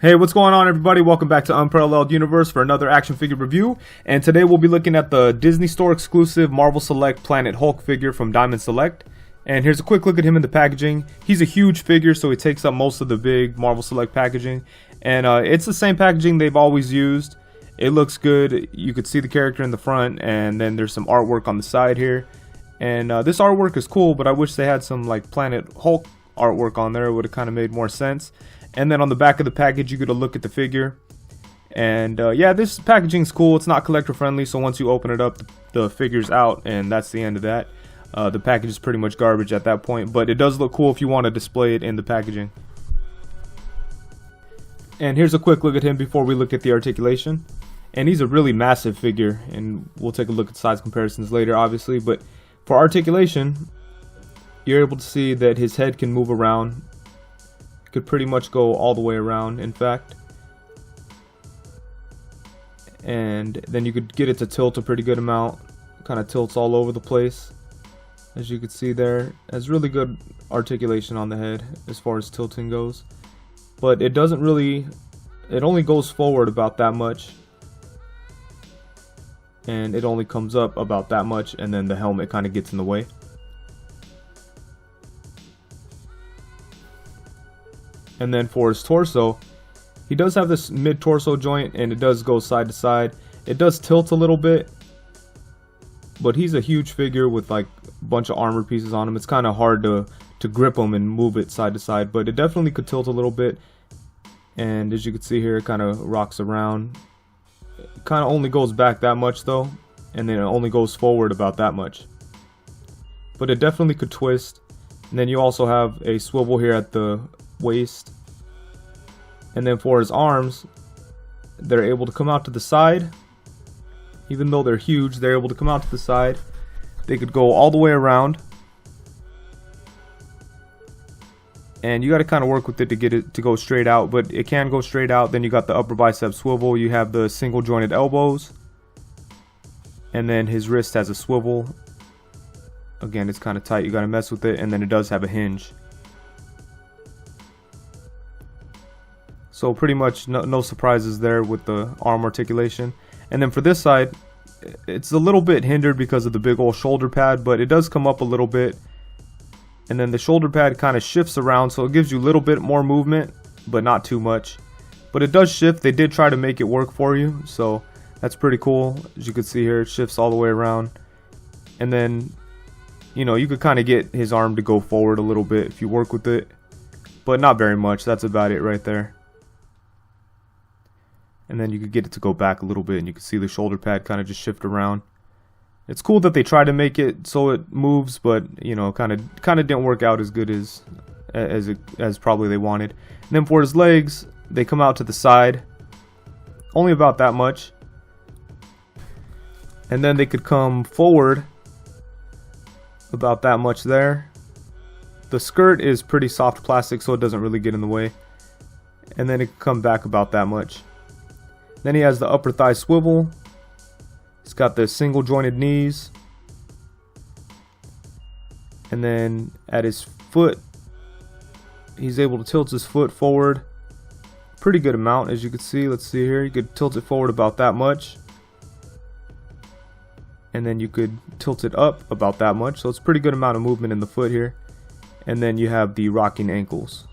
Hey, what's going on, everybody? Welcome back to Unparalleled Universe for another action figure review. And today we'll be looking at the Disney Store exclusive Marvel Select Planet Hulk figure from Diamond Select. And here's a quick look at him in the packaging. He's a huge figure, so he takes up most of the big Marvel Select packaging. And it's the same packaging they've always used. It looks good. You could see the character in the front, and then there's some artwork on the side here. And this artwork is cool, but I wish they had some like Planet Hulk artwork on there. It would have kind of made more sense. And then on the back of the package, you get a look at the figure. And yeah, this packaging's cool. It's not collector friendly, so once you open it up, the figure's out, and that's the end of that. The package is pretty much garbage at that point, but it does look cool if you want to display it in the packaging. And here's a quick look at him before we look at the articulation. And he's a really massive figure, and we'll take a look at size comparisons later, obviously. But for articulation, you're able to see that his head can move around. Could pretty much go all the way around, in fact. And then you could get it to tilt a pretty good amount. Kind of tilts all over the place, as you can see there. Has really good articulation on the head as far as tilting goes. But it doesn't really, it only goes forward about that much. And it only comes up about that much, and then the helmet kind of gets in the way. And then for his torso, he does have this mid-torso joint, and it does go side to side. It does tilt a little bit, but he's a huge figure with like a bunch of armor pieces on him. It's kind of hard to grip him and move it side to side, but it definitely could tilt a little bit. And as you can see here, it kind of rocks around. It kind of only goes back that much though, and then it only goes forward about that much. But it definitely could twist. And then you also have a swivel here at the waist, and then for his arms, they're able to come out to the side. Even though they're huge, they're able to come out to the side. They could go all the way around, and you got to kind of work with it to get it to go straight out, but it can go straight out. Then you got the upper bicep swivel, you have the single jointed elbows, and then his wrist has a swivel. Again, it's kind of tight, you got to mess with it, and then it does have a hinge. So pretty much no surprises there with the arm articulation. And then for this side, it's a little bit hindered because of the big old shoulder pad, but it does come up a little bit. And then the shoulder pad kind of shifts around, so it gives you a little bit more movement, but not too much. But it does shift. They did try to make it work for you, so that's pretty cool. As you can see here, it shifts all the way around. And then, you know, you could kind of get his arm to go forward a little bit if you work with it, but not very much. That's about it right there. And then you could get it to go back a little bit, and you can see the shoulder pad kind of just shift around. It's cool that they try to make it so it moves, but you know, kind of didn't work out as good as probably they wanted. And then for his legs, they come out to the side, only about that much. And then they could come forward about that much there. The skirt is pretty soft plastic, so it doesn't really get in the way. And then it could come back about that much. Then he has the upper thigh swivel. He's got the single jointed knees. And then at his foot, he's able to tilt his foot forward pretty good amount, as you can see. Let's see here. You could tilt it forward about that much. And then you could tilt it up about that much. So it's a pretty good amount of movement in the foot here. And then you have the rocking ankles,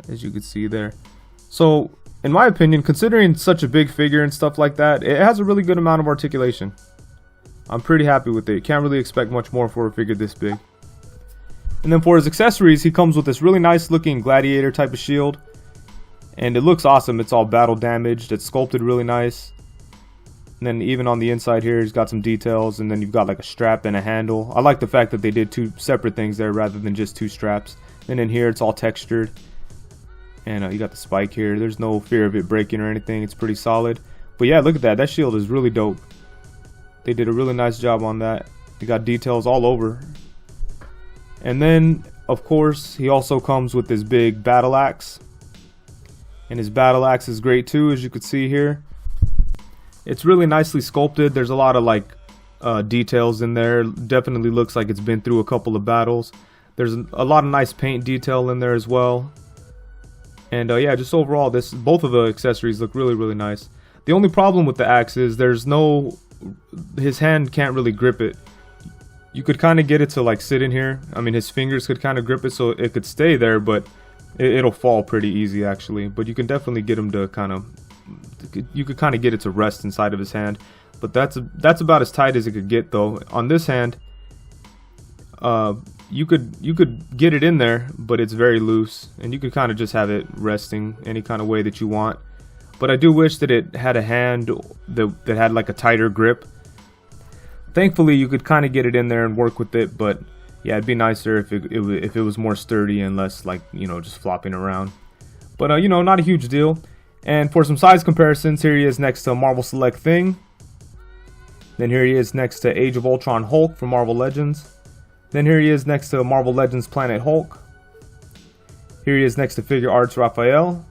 as you can see there. So in my opinion, considering such a big figure and stuff like that, it has a really good amount of articulation. I'm pretty happy with it. Can't really expect much more for a figure this big. And then for his accessories, he comes with this really nice looking gladiator type of shield. And it looks awesome. It's all battle damaged. It's sculpted really nice. And then even on the inside here, he's got some details. And then you've got like a strap and a handle. I like the fact that they did two separate things there rather than just two straps. And in here, it's all textured. And you got the spike here. There's no fear of it breaking or anything. It's pretty solid. But yeah, look at that. That shield is really dope. They did a really nice job on that. They got details all over. And then, of course, he also comes with this big battle axe. And his battle axe is great too, as you can see here. It's really nicely sculpted. There's a lot of like details in there. Definitely looks like it's been through a couple of battles. There's a lot of nice paint detail in there as well. And yeah, just overall, both of the accessories look really, really nice. The only problem with the axe is his hand can't really grip it. You could kind of get it to like sit in here. I mean, his fingers could kind of grip it so it could stay there, but it'll fall pretty easy actually. But you can definitely get him to you could kind of get it to rest inside of his hand. But that's about as tight as it could get though. On this hand, you could get it in there, but it's very loose, and you could kind of just have it resting any kind of way that you want. But I do wish that it had a hand that had like a tighter grip. Thankfully, you could kind of get it in there and work with it, but yeah, it'd be nicer if it was more sturdy and less like, you know, just flopping around. But you know, not a huge deal. And for some size comparisons, here he is next to Marvel Select Thing. Then here he is next to Age of Ultron Hulk from Marvel Legends. Then here he is next to Marvel Legends Planet Hulk. Here he is next to Figure Arts Raphael.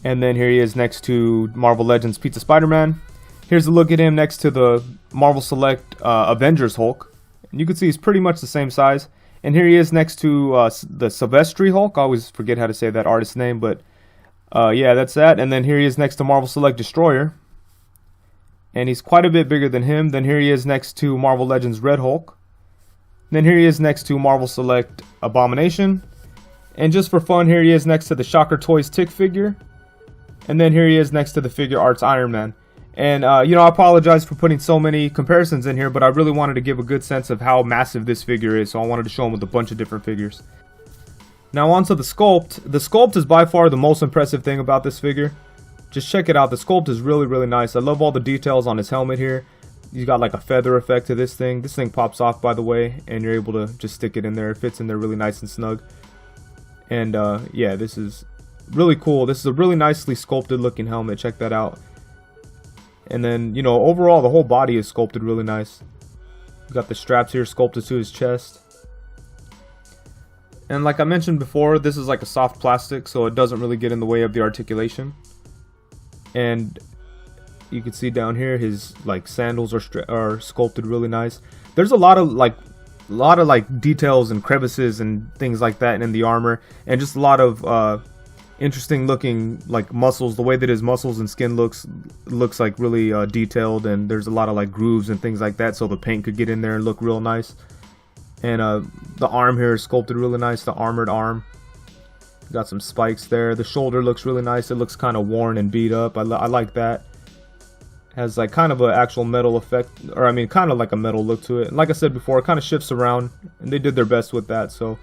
And then here he is next to Marvel Legends Pizza Spider-Man. Here's a look at him next to the Marvel Select Avengers Hulk. And you can see he's pretty much the same size. And here he is next to the Silvestri Hulk. I always forget how to say that artist's name, but yeah, that's that. And then here he is next to Marvel Select Destroyer. And he's quite a bit bigger than him. Then here he is next to Marvel Legends Red Hulk. Then here he is next to Marvel Select Abomination. And just for fun, here he is next to the Shocker Toys Tick figure. And then here he is next to the Figure Arts Iron Man. And, you know, I apologize for putting so many comparisons in here, but I really wanted to give a good sense of how massive this figure is. So I wanted to show him with a bunch of different figures. Now on to the sculpt. The sculpt is by far the most impressive thing about this figure. Just check it out. The sculpt is really, really nice. I love all the details on his helmet here. He's got like a feather effect to this thing. This thing pops off, by the way, and you're able to just stick it in there. It fits in there really nice and snug. And yeah, this is really cool. This is a really nicely sculpted looking helmet. Check that out. And then, you know, overall the whole body is sculpted really nice. You got the straps here sculpted to his chest. And like I mentioned before, this is like a soft plastic, so it doesn't really get in the way of the articulation. And you can see down here his like sandals are sculpted really nice. There's a lot of like details and crevices and things like that in the armor, and just a lot of interesting looking like muscles. The way that his muscles and skin looks like really detailed, and there's a lot of like grooves and things like that, so the paint could get in there and look real nice. And the arm here is sculpted really nice, the armored arm. Got some spikes there. The shoulder looks really nice. It looks kind of worn and beat up. I like that. Has like kind of an actual metal effect, or I mean kind of like a metal look to it. And like I said before, it kind of shifts around, and they did their best with that, so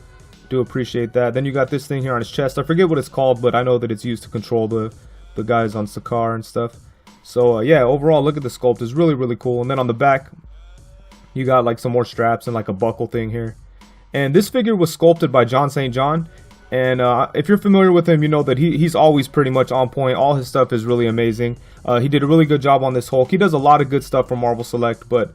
do appreciate that. Then you got this thing here on his chest. I forget what it's called, but I know that it's used to control the guys on Sakaar and stuff. So yeah, overall look at the sculpt. It's really, really cool. And then on the back you got like some more straps and like a buckle thing here. And this figure was sculpted by John St. John. And if you're familiar with him, you know that he's always pretty much on point. All his stuff is really amazing. He did a really good job on this Hulk. He does a lot of good stuff for Marvel Select, but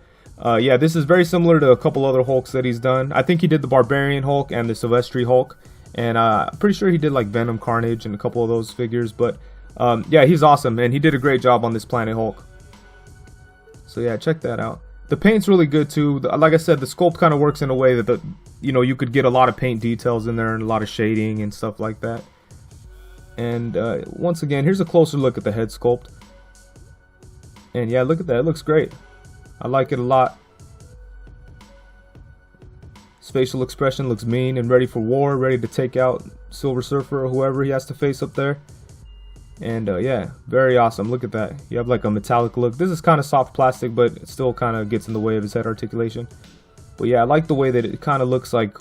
yeah, this is very similar to a couple other Hulks that he's done. I think he did the Barbarian Hulk and the Silvestri Hulk, and I'm pretty sure he did like Venom, Carnage, and a couple of those figures. But yeah, he's awesome, and he did a great job on this Planet Hulk. So yeah, check that out. The paint's really good too. Like I said, the sculpt kind of works in a way that you could get a lot of paint details in there and a lot of shading and stuff like that. And once again, here's a closer look at the head sculpt. And yeah, look at that. It looks great. I like it a lot. His facial expression looks mean and ready for war, ready to take out Silver Surfer or whoever he has to face up there. And yeah, very awesome. Look at that. You have like a metallic look. This is kind of soft plastic, but it still kind of gets in the way of his head articulation. But yeah, I like the way that it kind of looks like,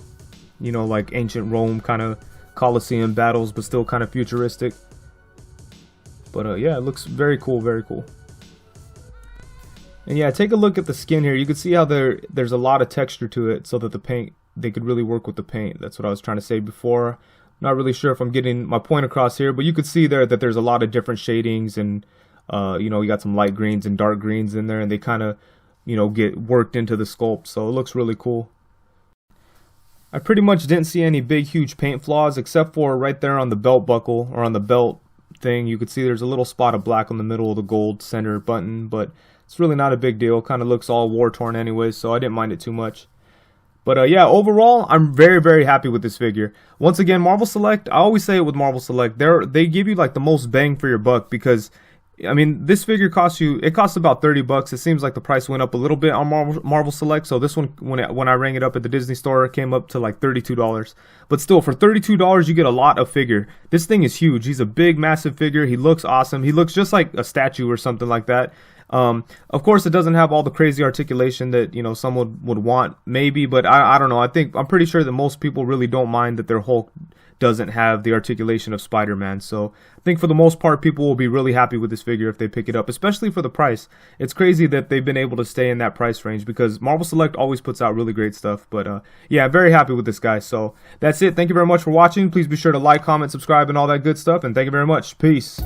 you know, like ancient Rome kind of Colosseum battles, but still kind of futuristic. But yeah, it looks very cool, very cool. And yeah, take a look at the skin here. You can see how there's a lot of texture to it, so that the paint, they could really work with the paint. That's what I was trying to say before. Not really sure if I'm getting my point across here, but you could see there that there's a lot of different shadings, and you know, you got some light greens and dark greens in there, and they kind of, you know, get worked into the sculpt, so it looks really cool. I pretty much didn't see any big huge paint flaws, except for right there on the belt buckle, or on the belt thing. You could see there's a little spot of black on the middle of the gold center button, but it's really not a big deal. Kind of looks all war torn anyway, so I didn't mind it too much. But yeah, overall, I'm very, very happy with this figure. Once again, Marvel Select, I always say it with Marvel Select, they give you like the most bang for your buck, because I mean, this figure costs about $30. It seems like the price went up a little bit on Marvel Select. So this one, when I rang it up at the Disney store, it came up to like $32. But still, for $32, you get a lot of figure. This thing is huge. He's a big, massive figure. He looks awesome. He looks just like a statue or something like that. Of course, it doesn't have all the crazy articulation that, you know, someone would want, maybe, but I don't know. I'm pretty sure that most people really don't mind that their Hulk doesn't have the articulation of Spider-Man. So I think for the most part, people will be really happy with this figure if they pick it up, especially for the price. It's crazy that they've been able to stay in that price range, because Marvel Select always puts out really great stuff. But yeah, very happy with this guy. So that's it. Thank you very much for watching. Please be sure to like, comment, subscribe, and all that good stuff. And thank you very much. Peace.